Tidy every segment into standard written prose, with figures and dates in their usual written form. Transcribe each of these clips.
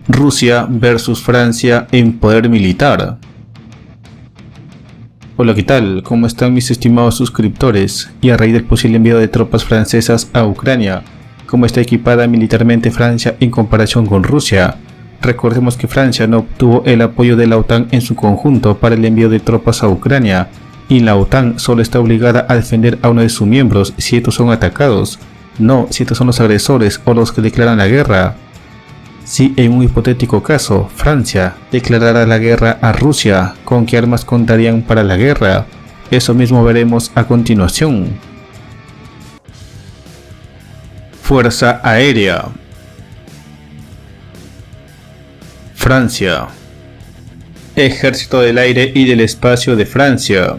Rusia versus Francia en poder militar. Hola, ¿qué tal? ¿Cómo están mis estimados suscriptores? Y a raíz del posible envío de tropas francesas a Ucrania, ¿cómo está equipada militarmente Francia en comparación con Rusia? Recordemos que Francia no obtuvo el apoyo de la OTAN en su conjunto para el envío de tropas a Ucrania, y la OTAN solo está obligada a defender a uno de sus miembros si estos son atacados, no si estos son los agresores o los que declaran la guerra. Si en un hipotético caso Francia declarara la guerra a Rusia, ¿con qué armas contarían para la guerra? Eso mismo veremos a continuación. Fuerza Aérea. Francia. Ejército del Aire y del Espacio de Francia.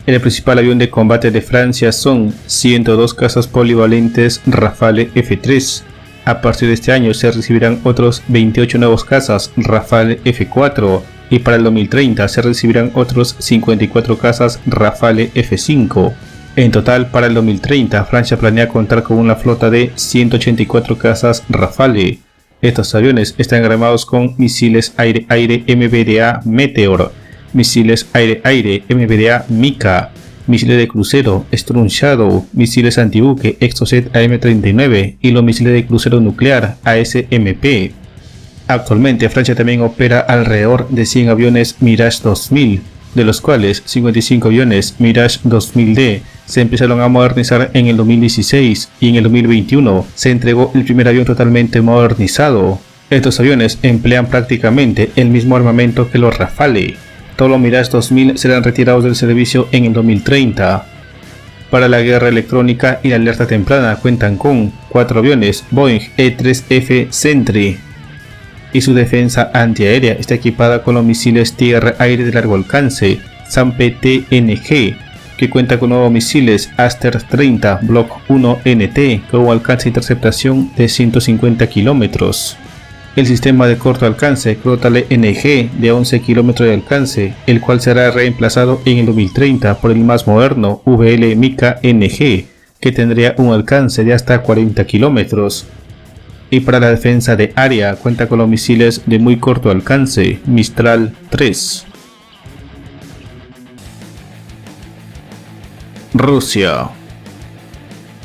El principal avión de combate de Francia son 102 cazas polivalentes Rafale F3. A partir de este año se recibirán otros 28 nuevos cazas Rafale F4 y para el 2030 se recibirán otros 54 cazas Rafale F5. En total, para el 2030, Francia planea contar con una flota de 184 cazas Rafale. Estos aviones están armados con misiles aire-aire MBDA Meteor, misiles aire-aire MBDA Mika, misiles de crucero Storm Shadow, misiles antibuque Exocet AM-39 y los misiles de crucero nuclear ASMP. Actualmente Francia también opera alrededor de 100 aviones Mirage 2000, de los cuales 55 aviones Mirage 2000D se empezaron a modernizar en el 2016 y en el 2021 se entregó el primer avión totalmente modernizado. Estos aviones emplean prácticamente el mismo armamento que los Rafale. Todos los Mirage 2000 serán retirados del servicio en el 2030. Para la guerra electrónica y la alerta temprana cuentan con 4 aviones Boeing E-3F Sentry y su defensa antiaérea está equipada con los misiles tierra-aire de largo alcance SAM-PTNG, que cuenta con nuevos misiles Aster 30 Block 1 NT con un alcance de interceptación de 150 kilómetros. El sistema de corto alcance Crotale NG de 11 km de alcance, el cual será reemplazado en el 2030 por el más moderno VL Mika NG, que tendría un alcance de hasta 40 km. Y para la defensa de área cuenta con los misiles de muy corto alcance Mistral 3. Rusia.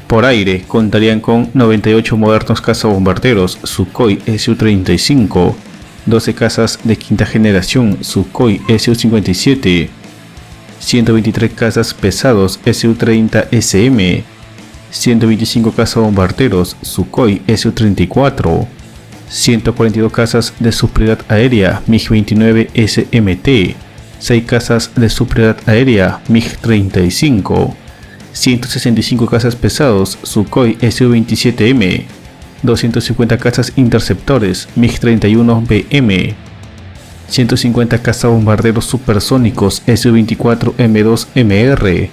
Por aire contarían con 98 modernos cazabombarderos Sukhoi Su-35, 12 cazas de quinta generación Sukhoi Su-57, 123 cazas pesados Su-30 SM, 125 cazabombarderos Sukhoi Su-34, 142 cazas de subunidad aérea MiG-29 SMT, 6 cazas de subunidad aérea MiG-35, 165 cazas pesados Sukhoi Su-27M, 250 cazas interceptores MiG-31BM, 150 cazabombarderos supersónicos Su-24M2MR,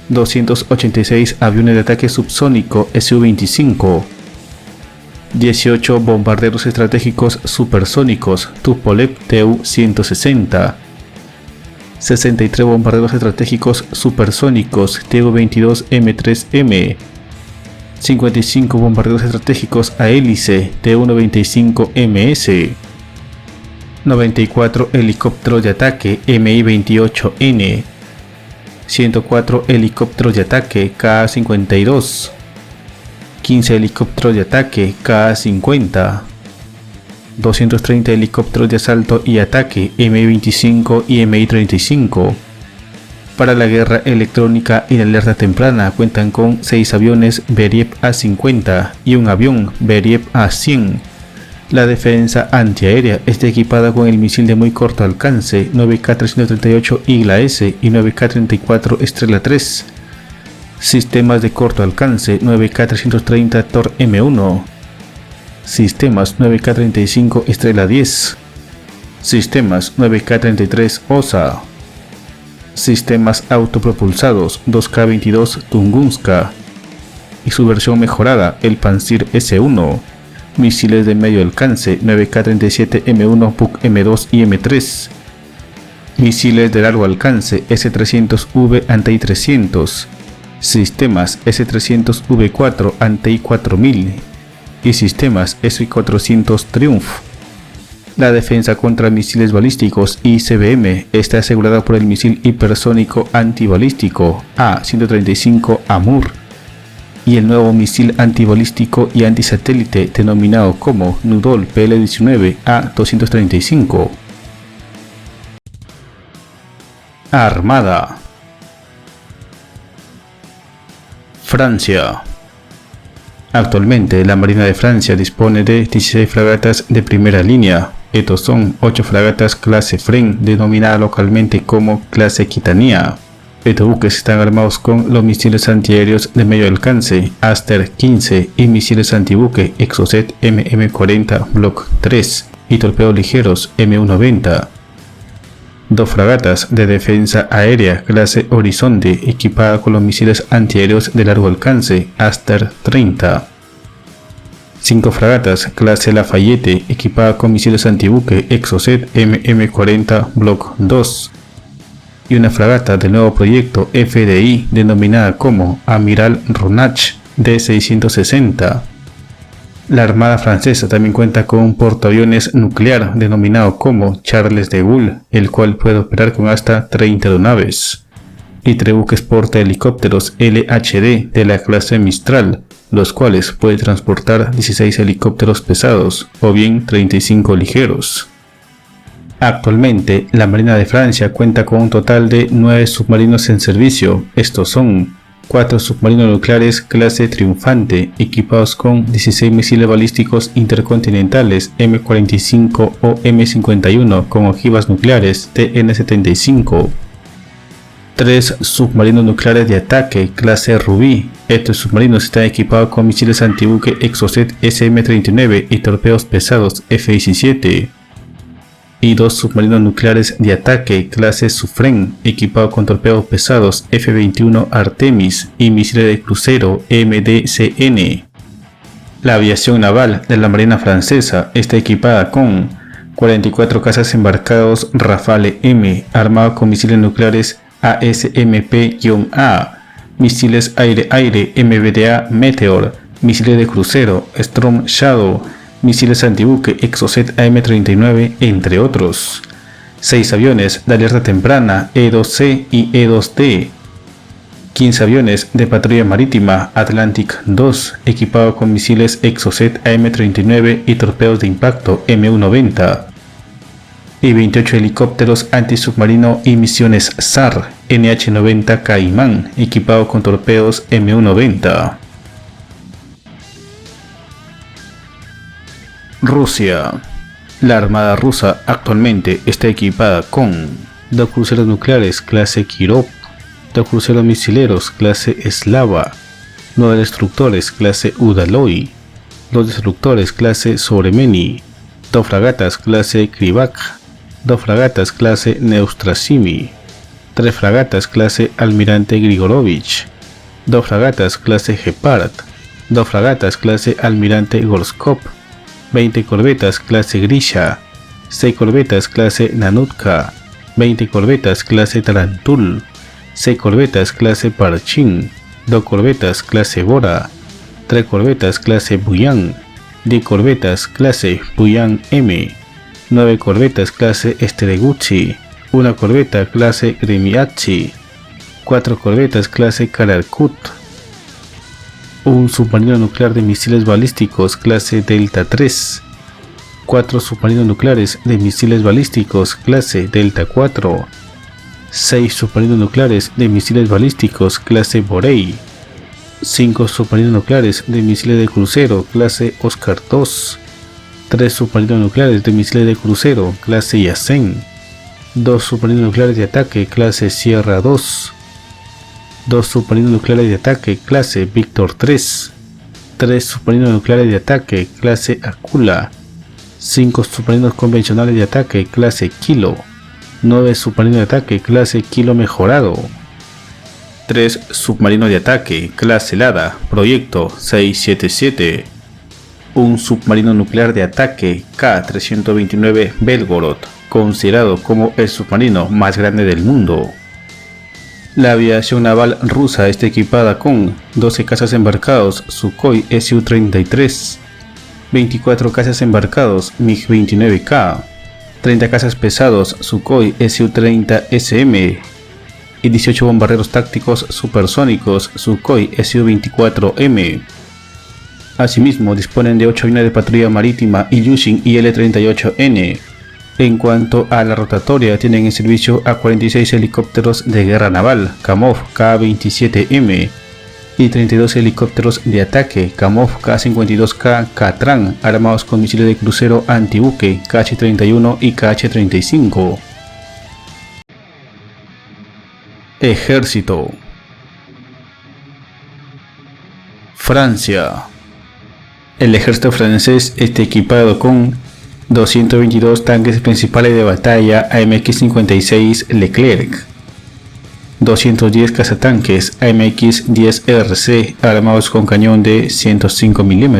286 aviones de ataque subsónico Su-25, 18 bombarderos estratégicos supersónicos Tupolev Tu-160, 63 bombarderos estratégicos supersónicos Tu-22M3M, 55 bombarderos estratégicos a hélice Tu-95MS, 94 helicópteros de ataque Mi-28N, 104 helicópteros de ataque Ka-52, 15 helicópteros de ataque Ka-50, 230 helicópteros de asalto y ataque Mi-25 y Mi-35. Para la guerra electrónica y la alerta temprana cuentan con 6 aviones Beriev A-50 y un avión Beriev A-100. La defensa antiaérea está equipada con el misil de muy corto alcance 9K-338 Igla-S y 9K-34 Estrella 3. Sistemas de corto alcance 9K-330 Tor M1. Sistemas 9K-35 Estrella 10, sistemas 9K-33 OSA, sistemas autopropulsados 2K-22 Tunguska y su versión mejorada el Pantsir S1, misiles de medio alcance 9K-37 M1 Puk M2 y M3, misiles de largo alcance S-300V Anti-300, sistemas S-300V4 Anti-4000 y sistemas S-400 Triumph. La defensa contra misiles balísticos ICBM está asegurada por el misil hipersónico antibalístico A-135 Amur y el nuevo misil antibalístico y antisatélite denominado como Nudol PL-19 A-235. Armada. Francia. Actualmente la Marina de Francia dispone de 16 fragatas de primera línea. Estos son 8 fragatas clase Fren, denominada localmente como clase Aquitania. Estos buques están armados con los misiles antiaéreos de medio alcance Aster 15 y misiles antibuque Exocet MM-40 Block 3 y torpedos ligeros M190. 2 fragatas de defensa aérea clase Horizonte equipada con los misiles antiaéreos de largo alcance Aster 30. 5 fragatas clase Lafayette equipada con misiles antibuque Exocet MM-40 Block 2 y una fragata del nuevo proyecto FDI denominada como Amiral Ronach D-660. La Armada Francesa también cuenta con un portaaviones nuclear denominado como Charles de Gaulle, el cual puede operar con hasta 30 aeronaves, y 3 buques portahelicópteros LHD de la clase Mistral, los cuales pueden transportar 16 helicópteros pesados o bien 35 ligeros. Actualmente, la Marina de Francia cuenta con un total de 9 submarinos en servicio. Estos son 4 submarinos nucleares clase Triunfante, equipados con 16 misiles balísticos intercontinentales M45 o M51 con ojivas nucleares TN-75. 3 submarinos nucleares de ataque clase Rubí. Estos submarinos están equipados con misiles antibuque Exocet SM-39 y torpedos pesados F-17. Y 2 submarinos nucleares de ataque clase Suffren, equipados con torpedos pesados F-21 Artemis y misiles de crucero MDCN. La aviación naval de la Marina Francesa está equipada con 44 cazas embarcados Rafale M, armados con misiles nucleares ASMP-A, misiles aire-aire MBDA Meteor, misiles de crucero Storm Shadow, misiles antibuque Exocet AM-39, entre otros. 6 aviones de alerta temprana E-2C y E-2D. 15 aviones de patrulla marítima Atlantic 2, equipados con misiles Exocet AM-39 y torpedos de impacto M190. Y 28 helicópteros antisubmarino y misiones SAR NH-90 Caimán, equipados con torpedos M190. Rusia. La Armada rusa actualmente está equipada con 2 cruceros nucleares clase Kirov, 2 cruceros misileros clase Slava, 9 destructores clase Udaloy, 2 destructores clase Sovremeni, 2 fragatas clase Krivak, 2 fragatas clase Neustrasimi, 3 fragatas clase Almirante Grigorovich, 2 fragatas clase Gepard, 2 fragatas clase Almirante Gorskov, 20 corbetas clase Grisha, 6 corbetas clase Nanutka, 20 corbetas clase Tarantul, 6 corbetas clase Parchin, 2 corbetas clase Bora, 3 corbetas clase Buyan, 10 corbetas clase Buyan M, 9 corbetas clase Estereguchi, 1 corbeta clase Gremiachi, 4 corbetas clase Kararkut, un submarino nuclear de misiles balísticos clase Delta 3, 4 submarinos nucleares de misiles balísticos clase Delta 4, 6 submarinos nucleares de misiles balísticos clase Borei, 5 submarinos nucleares de misiles de crucero clase Oscar II, 3 submarinos nucleares de misiles de crucero clase Yasen, 2 submarinos nucleares de ataque clase Sierra 2, 2 submarinos nucleares de ataque clase Victor 3, 3 submarinos nucleares de ataque clase Akula, 5 submarinos convencionales de ataque clase Kilo, 9 submarinos de ataque clase Kilo mejorado, 3 submarinos de ataque clase Lada Proyecto 677, un submarino nuclear de ataque K-329 Belgorod, considerado como el submarino más grande del mundo. La aviación naval rusa está equipada con 12 cazas embarcados Sukhoi Su-33, 24 cazas embarcados MiG-29K, 30 cazas pesados Sukhoi Su-30SM y 18 bombarderos tácticos supersónicos Sukhoi Su-24M. Asimismo, disponen de 8 aviones de patrulla marítima Ilyushin IL-38N. En cuanto a la rotatoria, tienen en servicio a 46 helicópteros de guerra naval Kamov Ka-27M y 32 helicópteros de ataque Kamov Ka-52K Katran armados con misiles de crucero antibuque KH-31 y KH-35. Ejército. Francia. El ejército francés está equipado con 222 tanques principales de batalla AMX-56 Leclerc, 210 cazatanques AMX-10RC armados con cañón de 105 mm,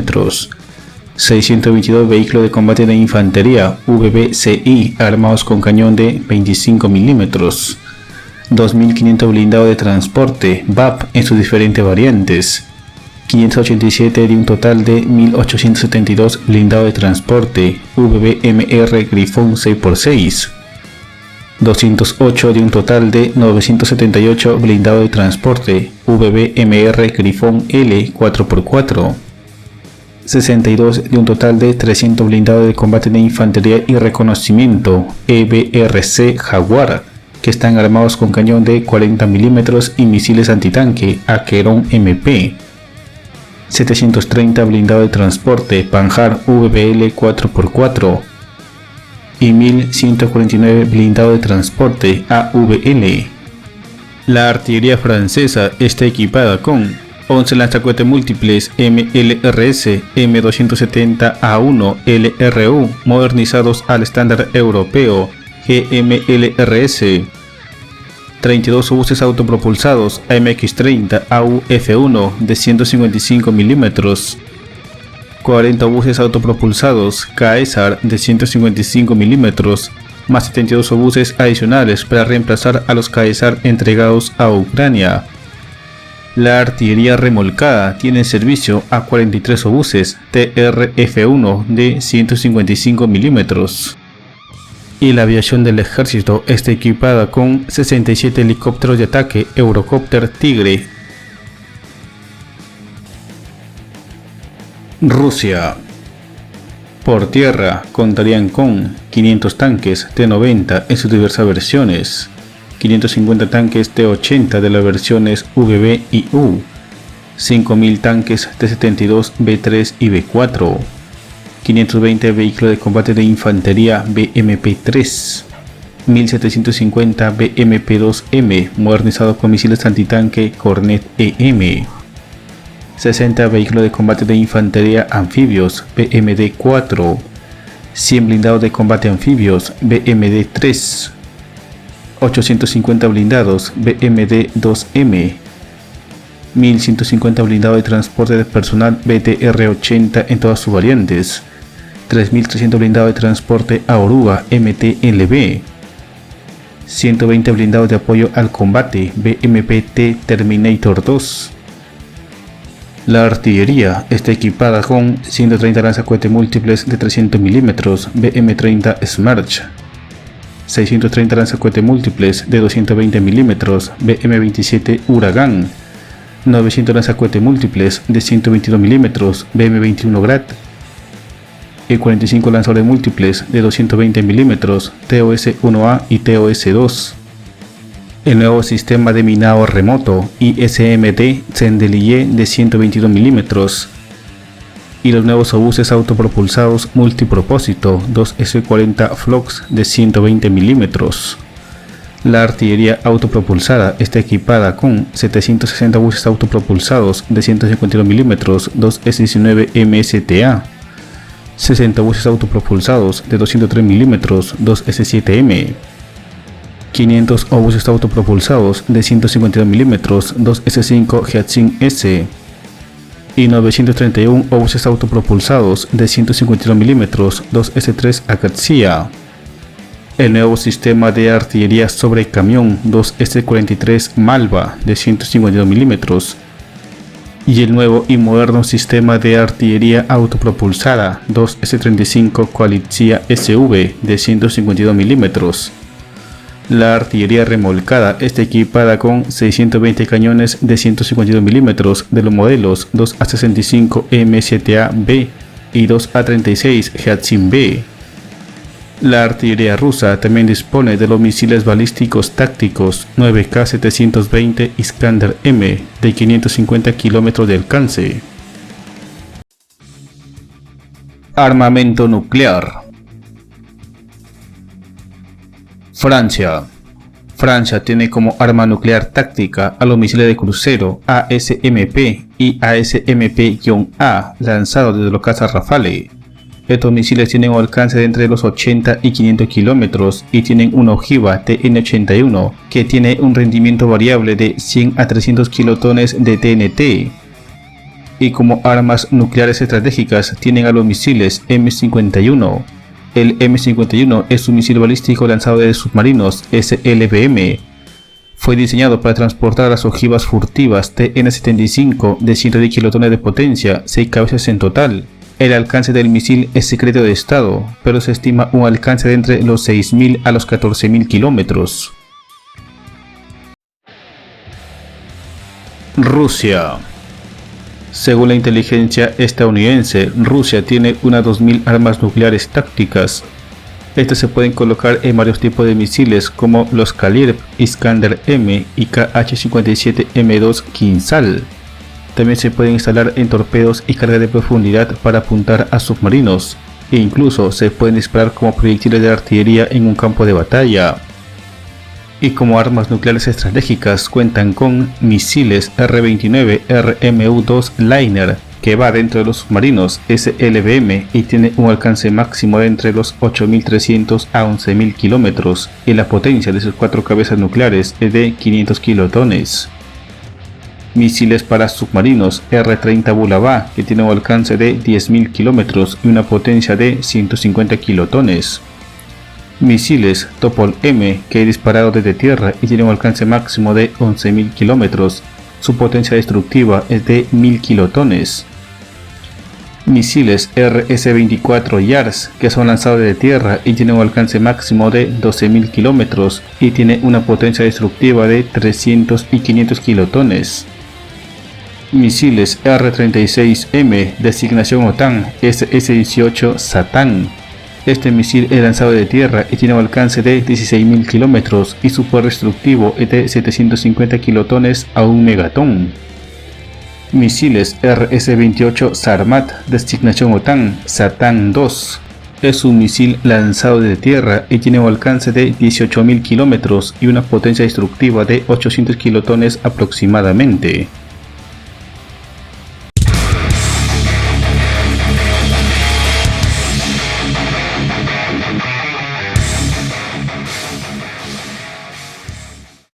622 vehículos de combate de infantería VBCI armados con cañón de 25 mm, 2.500 blindados de transporte VAP en sus diferentes variantes, 587 de un total de 1.872 blindados de transporte VBMR Grifón 6x6, 208 de un total de 978 blindados de transporte VBMR Grifón L 4x4, 62 de un total de 300 blindados de combate de infantería y reconocimiento EBRC Jaguar, que están armados con cañón de 40 mm y misiles antitanque Aqueron MP, 730 blindados de transporte Panhard VBL 4x4 y 1149 blindados de transporte AVL. La artillería francesa está equipada con 11 lanzacohetes múltiples MLRS M270A1 LRU modernizados al estándar europeo GMLRS, 32 obuses autopropulsados AMX-30 AUF-1 de 155 mm, 40 obuses autopropulsados Caesar de 155 mm, más 72 obuses adicionales para reemplazar a los Caesar entregados a Ucrania. La artillería remolcada tiene en servicio a 43 obuses TRF-1 de 155 mm. Y la aviación del ejército está equipada con 67 helicópteros de ataque Eurocopter Tigre. Rusia. Por tierra contarían con 500 tanques T-90 en sus diversas versiones, 550 tanques T-80 de las versiones VB y U, 5.000 tanques T-72 B3 y B4, 520 vehículos de combate de infantería BMP-3, 1750 BMP-2M modernizados con misiles antitanque Cornet EM, 60 vehículos de combate de infantería anfibios BMD-4, 100 blindados de combate anfibios BMD-3, 850 blindados BMD-2M, 1150 blindados de transporte de personal BTR-80 en todas sus variantes, 3300 blindados de transporte Aoruga MTLB, 120 blindados de apoyo al combate BMPT Terminator 2. La artillería está equipada con 130 lanzacohetes múltiples de 300 mm BM-30 Smerch, 630 lanzacohetes múltiples de 220 mm BM-27 Huracán, 900 lanzacohetes múltiples de 122 mm BM-21 Grad y 45 lanzadores múltiples de 220 mm TOS-1A y TOS-2. El nuevo sistema de minado remoto ISMD Cendelier de 122 mm y los nuevos obuses autopropulsados multipropósito 2S40 Flox de 120 mm. La artillería autopropulsada está equipada con 760 obuses autopropulsados de 152 mm 2S19 MSTA, 60 obuses autopropulsados de 203 mm 2S7M, 500 obuses autopropulsados de 152 mm 2S5 Hyacin S y 931 obuses autopropulsados de 152 mm 2S3 Akatsiya. El nuevo sistema de artillería sobre camión 2S43 Malva de 152 mm y el nuevo y moderno sistema de artillería autopropulsada 2 S-35 Koalicja SV de 152 mm. La artillería remolcada está equipada con 620 cañones de 152 mm de los modelos 2A65 M7A-B y 2A36 Hatsin-B. La artillería rusa también dispone de los misiles balísticos tácticos 9K720 Iskander-M de 550 km de alcance. Armamento nuclear. Francia tiene como arma nuclear táctica a los misiles de crucero ASMP y ASMP-A lanzados desde los cazas Rafale. Estos misiles tienen un alcance de entre los 80 y 500 kilómetros y tienen una ojiva TN-81 que tiene un rendimiento variable de 100 a 300 kilotones de TNT. Y como armas nucleares estratégicas tienen a los misiles M51. El M51 es un misil balístico lanzado de submarinos SLBM. Fue diseñado para transportar las ojivas furtivas TN-75 de 110 kilotones de potencia, 6 cabezas en total. El alcance del misil es secreto de estado, pero se estima un alcance de entre los 6.000 a los 14.000 kilómetros. Rusia. Según la inteligencia estadounidense, Rusia tiene unas 2.000 armas nucleares tácticas. Estas se pueden colocar en varios tipos de misiles como los Kalibr, Iskander-M y Kh-57M2 Kinzhal. También se pueden instalar en torpedos y carga de profundidad para apuntar a submarinos, e incluso se pueden disparar como proyectiles de artillería en un campo de batalla. Y como armas nucleares estratégicas cuentan con misiles R-29 RMU-2 Liner, que va dentro de los submarinos SLBM y tiene un alcance máximo de entre los 8.300 a 11.000 kilómetros, y la potencia de sus 4 cabezas nucleares es de 500 kilotones. Misiles para submarinos R-30 Bulava, que tiene un alcance de 10.000 kilómetros y una potencia de 150 kilotones. Misiles Topol-M, que es disparado desde tierra y tiene un alcance máximo de 11.000 kilómetros. Su potencia destructiva es de 1.000 kilotones. Misiles RS-24 Yars, que son lanzados desde tierra y tienen un alcance máximo de 12.000 kilómetros y tiene una potencia destructiva de 300 y 500 kilotones. Misiles R-36M, designación OTAN, SS-18 Satan. Este misil es lanzado de tierra y tiene un alcance de 16.000 kilómetros y su poder destructivo es de 750 kilotones a 1 megatón. Misiles RS-28 Sarmat, designación OTAN, Satan 2. Es un misil lanzado de tierra y tiene un alcance de 18.000 kilómetros y una potencia destructiva de 800 kilotones aproximadamente.